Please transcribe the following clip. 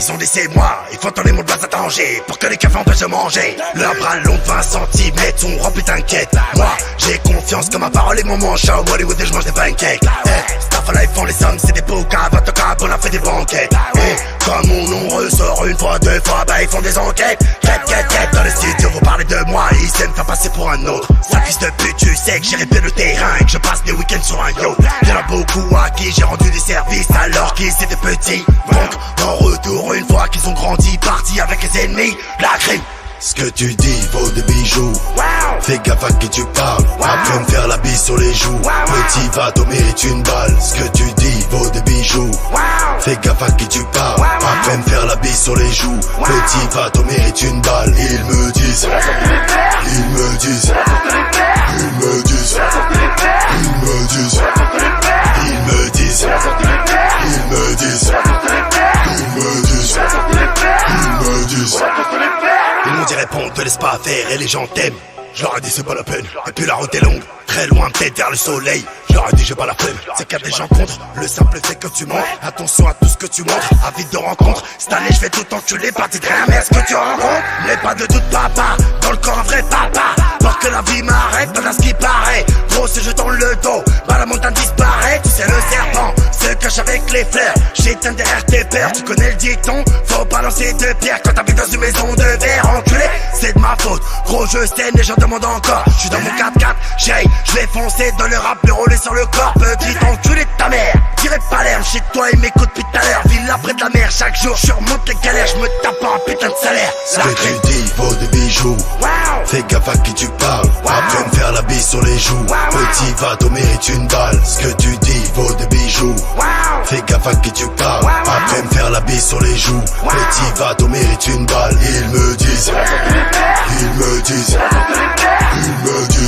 Ils ont laissé moi, il faut tourner mon blas à danger pour que les cafés empêchent de manger. Leur bras long de 20 cm sont remplis t'inquiète. Moi, j'ai confiance que ma parole est mon manche. Hollywood et je mange des pancakes. Staff à life font les hommes, c'est des pokas. Votre cap, on a fait des banquettes. Comme mon nom ressort une fois, deux fois, bah ils font des enquêtes. Quête, dans le studio, vous parlez de moi, ils s'aiment faire passer pour un autre. Sale fils de pute, tu sais que j'ai répété le terrain et que je passe des week-ends sur un yacht. Y'en a beaucoup à qui j'ai rendu des services alors qu'ils étaient petits. Donc, en retour, une fois qu'ils ont grandi, partis avec les ennemis, la crime. Ce que tu dis vaut des bijoux. Fais gaffe à qui tu parles. Après me faire la bise sur les joues. Petit va t'en mérite une balle. Ce que tu dis vaut des bijoux. Fais gaffe à qui tu parles. Après me faire la bise sur les joues. Petit va t'en mérite une balle. Ils me disent. Ils me disent. Ils me disent. Ils me disent. Ils me disent. Ils me disent. Ils me disent. Ils me disent. Ils m'ont dit réponds, te laisse pas faire et les gens t'aiment. Je leur ai dit c'est pas la peine, et puis la route est longue, très loin peut-être vers le soleil. Je leur ai dit j'ai pas la peine, c'est qu'il y a des gens contre le simple fait que tu montres. Attention à tout ce que tu montres, avide de rencontre. Cette année je vais tout enculer, parti de rien, mais est-ce que tu rencontres? N'aie pas de doute papa, dans le corps un vrai papa. Pour que la vie m'arrête, pas à ce qui paraît. Gros se jetant le dos, bah la montagne disparaît. Tu sais le serpent, se cache avec les fleurs. J'éteins derrière tes peurs, tu connais le dicton. Faut balancer deux pierres quand t'habites dans une maison de verre. Enculé, c'est de ma faute, gros je sais, les gens demandent encore. Je suis dans mon 4x4, je vais foncer dans le rap, le rouler sur le corps. Petit enculé de ta mère, tirez pas l'air, chez toi et m'écoute depuis tout à l'heure. Ville près de la mer, chaque jour je remonte les galères, je me tape un putain de salaire. Ce que tu dis vaut des bijoux. Fais gaffe à qui tu parles. Après me faire la bise sur les joues. Petit va t'en mérite une balle. Ce que tu dis vaut des bijoux. Fais gaffe à qui tu parles. Après me faire la bise sur les joues. Petit va t'en mérite une balle. Ils me disent. Ils me disent. Ils me disent.